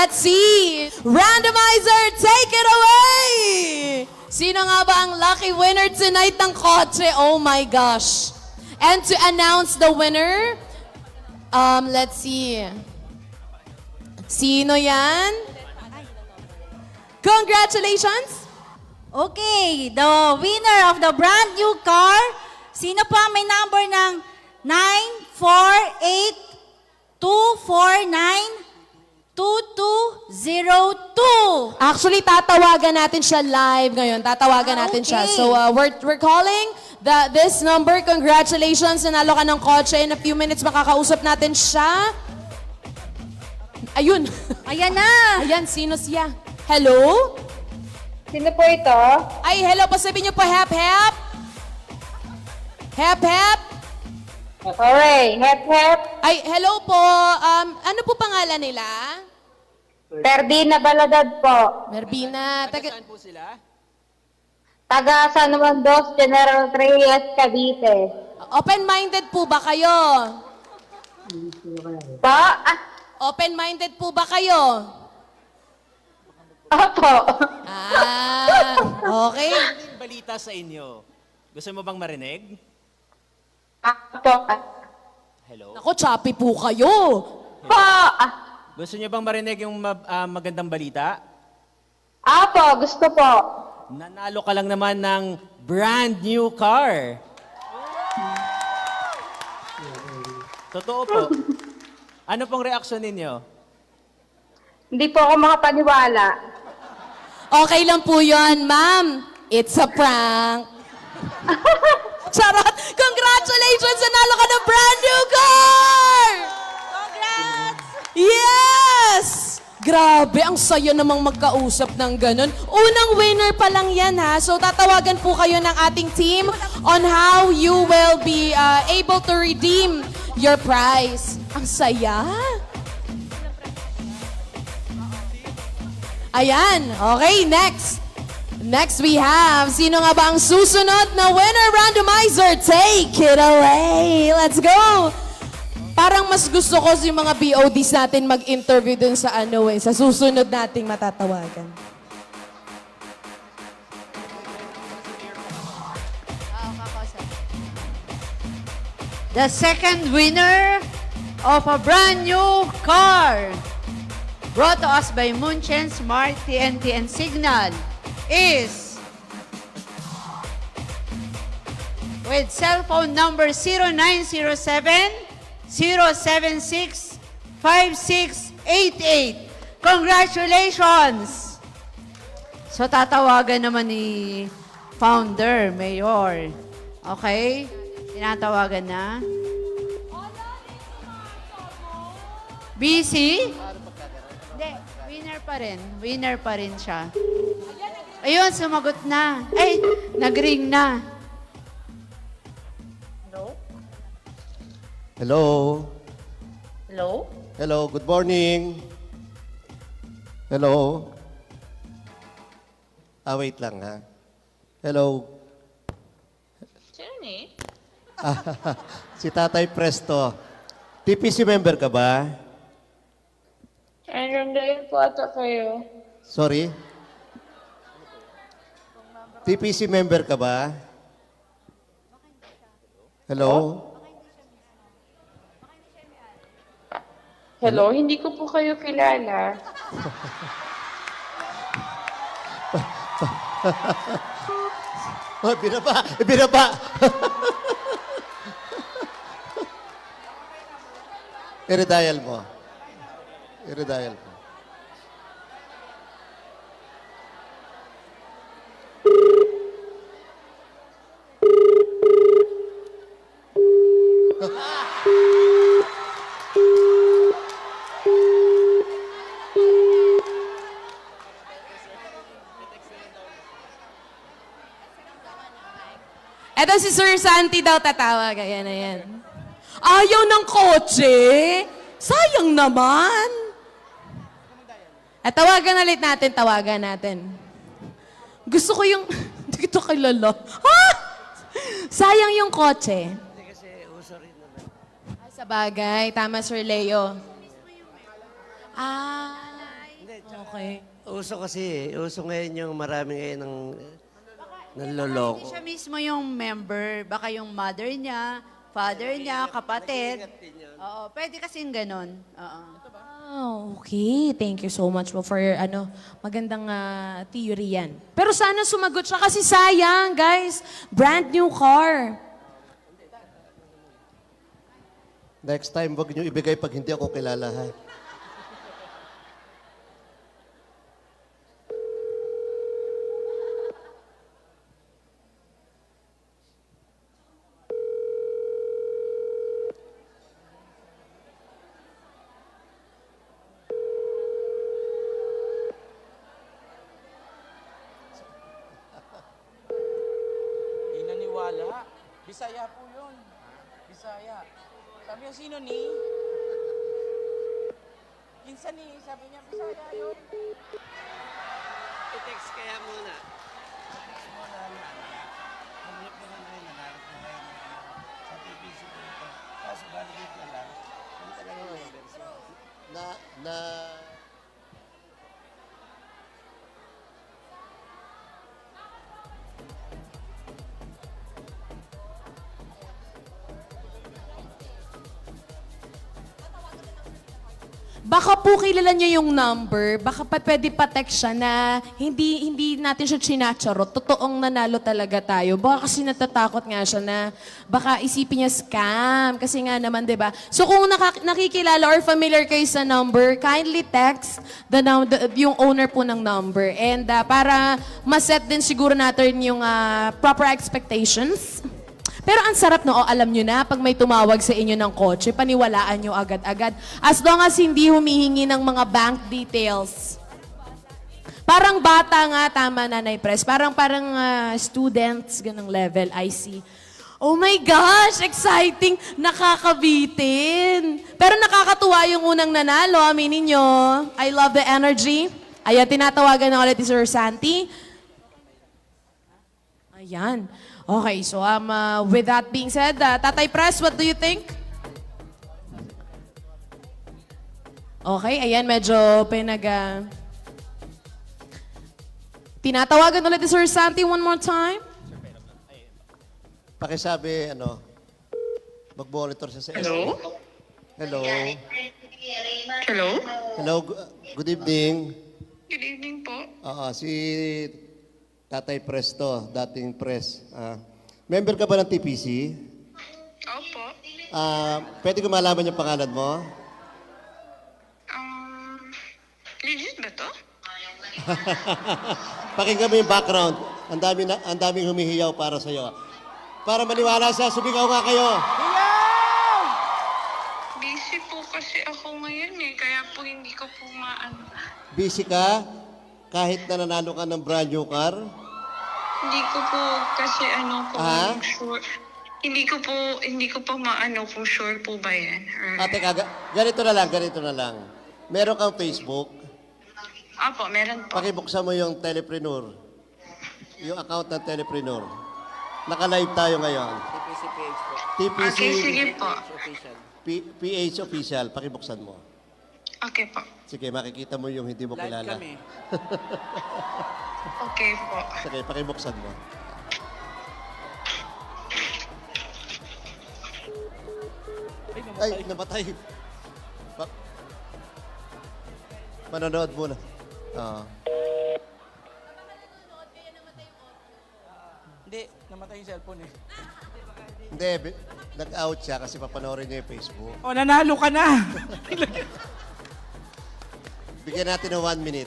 let's see. Randomizer, take it away! Sino nga ba ang lucky winner tonight ng kotse? Oh my gosh. And to announce the winner, let's see. Sino yan? Congratulations! Okay, the winner of the brand new car, sino po ang may number ng 948-249-2202? Actually, tatawagan natin siya live ngayon. Tatawagan natin siya. okay. So, we're calling this number. Congratulations, nanalo ka ng kotse. In a few minutes, makakausap natin siya. Ayun. Ayan na! Ayan, sino siya? Hello? Sino po ito? Ay, hello. Pasabihin niyo po, hep, hep. Hep, hep. Okay, hep. Ay, hello po. Ano po pangalan nila? Ferdina Baladad po. Merbina. Saan po sila? Taga San Juan Dos, General Reyes, Cavite. Open-minded po ba kayo? Po? Open-minded po ba kayo? Opo. Okay. Ano yung balita sa inyo? Gusto mo bang marinig? Opo. Hello? Ako, choppy po kayo. Po. Gusto niyo bang marinig yung magandang balita? Opo, gusto po. Nanalo ka lang naman ng brand new car. Totoo po. Ano pong reaksyon ninyo? Hindi po ako makapaniwala. Okay lang po yun, ma'am. It's a prank. Charot! Congratulations! Nanalo ka ng brand new car! Congrats! Yes! Grabe, ang saya namang magkausap ng ganun. Unang winner pa lang yan, ha? So, tatawagan po kayo ng ating team on how you will be able to redeem your prize. Ang saya. Ayan. Okay, next. Next we have, sino nga ba ang susunod na winner randomizer? Take it away. Let's go. Parang mas gusto ko yung mga BODs natin mag-interview dun sa sa susunod nating matatawagan. The second winner of a brand new car, brought to us by Munchen Smart TNT and Signal, is with cell phone number 0907-076-5688. Congratulations! So tatawagan naman ni founder, mayor. Okay? Tinatawagan na. Busy? Hindi, winner pa rin. Winner pa rin siya. Ayun, sumagot na. Ay, nag-ring na. Hello. Hello? Hello, good morning. Hello. Wait lang ha. Hello. Sino ni? Si Tatay Presto. TPC member ka ba? Nandiyan po ata kayo. Sorry? TPC member ka ba? Hello? Hello, hindi ko po kayo kilala. Oh, binaba! Binaba! I-redial mo. I-redial mo. Eto si Sir Santi daw tatawag. Ayan, ayan. Ayaw ng kotse? Sayang naman. Tawagan ulit natin, tawagan natin. Gusto ko yung... Hindi kita kilala. Ha? Sayang yung kotse. Hindi kasi uso rin naman. Sa bagay. Tama, Sir Leo. Okay. Uso kasi, uso ngayon yung marami ngayon ng Hindi nanloloko. siya mismo yung member. Baka yung mother niya, father niya, kapatid. Oo, pwede kasing ganon. Oo. Okay. Thank you so much po for your, magandang theory yan. Pero sana sumagot siya kasi sayang, guys. Brand new car. Next time, wag niyo ibigay pag hindi ako kilala, ha? Di naniwala. Bisaya po yun. Bisaya. Sabi niya, sino ni? Kinsa ni? Sabi niya, Bisaya yun. I-text kaya muna. Na Baka po kilala niyo yung number. Baka pwede pa-text siya na hindi natin siya chinacharot. Totoong nanalo talaga tayo. Baka kasi natatakot nga siya na baka isipin niya scam. Kasi nga naman, di ba? So kung nakikilala or familiar kayo sa number, kindly text yung owner po ng number. And para maset din siguro natin yung proper expectations. Pero ang sarap no, alam nyo na, pag may tumawag sa inyo ng kotse, paniwalaan nyo agad-agad. As long as hindi humihingi ng mga bank details. Parang bata nga, tama Nanay Pres. Parang students, ganong level, I see. Oh my gosh, exciting! Nakakabitin! Pero nakakatuwa yung unang nanalo, aminin nyo. I love the energy. Ayan, tinatawagan na ulit ni Sir Santi. Ayan. Okay, so with that being said, Tatay Pres, what do you think? Okay, ayan, medyo tinatawagan ulit ni Sir Santi one more time. pakisabi, mag-monitor siya sa Hello? Hello? Hello? Hello, good evening. Good evening po. Si Tatay Pres to, dating Pres. Member ka ba ng TPC? Opo. Pwede ko malaman yung pangalan mo? Legit ba to? Pakinggan mo yung background. Ang daming humihiyaw para sa'yo. Para maniwala siya, sumigaw nga kayo. Busy po kasi ako ngayon kaya po hindi ko po Busy ka? Kahit na nanalo ka ng brand new car? Hindi ko po kasi Ah? sure. Hindi ko po kung sure po ba yan. Teka, ganito na lang. Meron kang Facebook. Opo, meron po. Pakibuksan mo yung Telepreneur. Yung account ng Telepreneur. Naka-live tayo ngayon. TPC page po. TPC Okay, sige po. Official. PH Official. Pakibuksan mo. Okay po. Sige, makikita mo yung hindi mo Live kilala. kami. Okay po. Sige, pakibuksan mo. Ay, namatay. Manonood muna. Hindi, namatay yung cellphone eh. Hindi, nag-out siya kasi papanoorin niya yung Facebook. Oh, nanalo ka na! Bigyan natin ng 1 minute.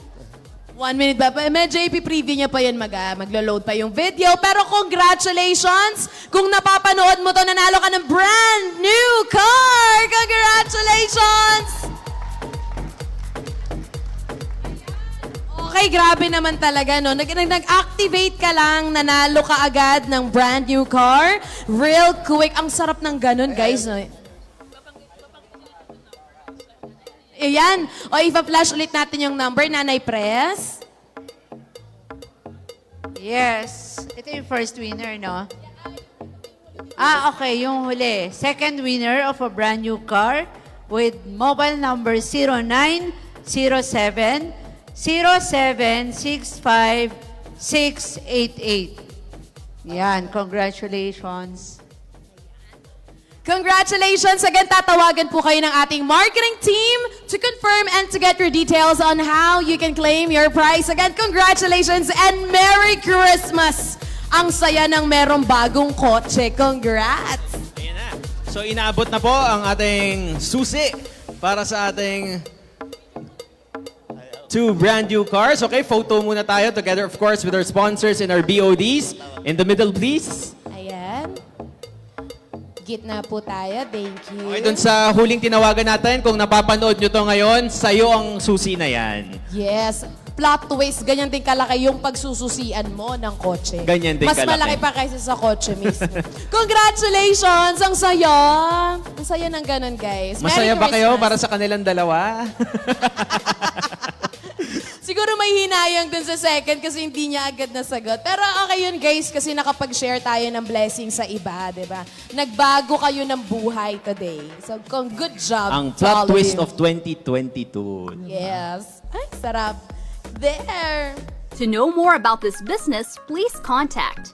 1 minute ba? May JP preview niya pa yan, maglo-load pa yung video. Pero congratulations! Kung napapanood mo to, nanalo ka ng brand new car! Congratulations! Okay, grabe naman talaga, no? Nag-activate ka lang, nanalo ka agad ng brand new car. Real quick. Ang sarap ng ganun, guys, no? Ayan. O, ipa-flash ulit natin yung number, Nanay Pres. Yes. Ito yung first winner, no? Okay. Yung huli. Second winner of a brand new car with mobile number 0907 0765688. Yan, congratulations. Congratulations! Again, tatawagan po kayo ng ating marketing team to confirm and to get your details on how you can claim your prize. Again, congratulations and Merry Christmas! Ang saya ng merong bagong kotse. Congrats! Ayan na. So inaabot na po ang ating susi para sa ating 2 brand new cars. Okay, photo muna tayo together of course with our sponsors and our BODs. In the middle please. Ayan. Gitna po tayo. Thank you. Okay, dun sa huling tinawagan natin, kung napapanood nyo to ngayon, sa'yo ang susi na yan. Yes. Plot twist, ganyan din kalaki yung pagsususian mo ng kotse. Ganyan din Mas kalaki. malaki pa kaysa sa kotse mismo. Congratulations! Ang saya! Ang saya ng ganun, guys. Masaya Merry ba kayo Christmas. para sa kanilang dalawa? Siguro may hinayang dun sa second kasi hindi niya agad nasagot. Pero okay yun, guys, kasi nakapag-share tayo ng blessing sa iba, di ba? Nagbago kayo ng buhay today. So, good job Ang to all plot twist you. of 2022. Yes. Ay, sarap. There. To know more about this business, please contact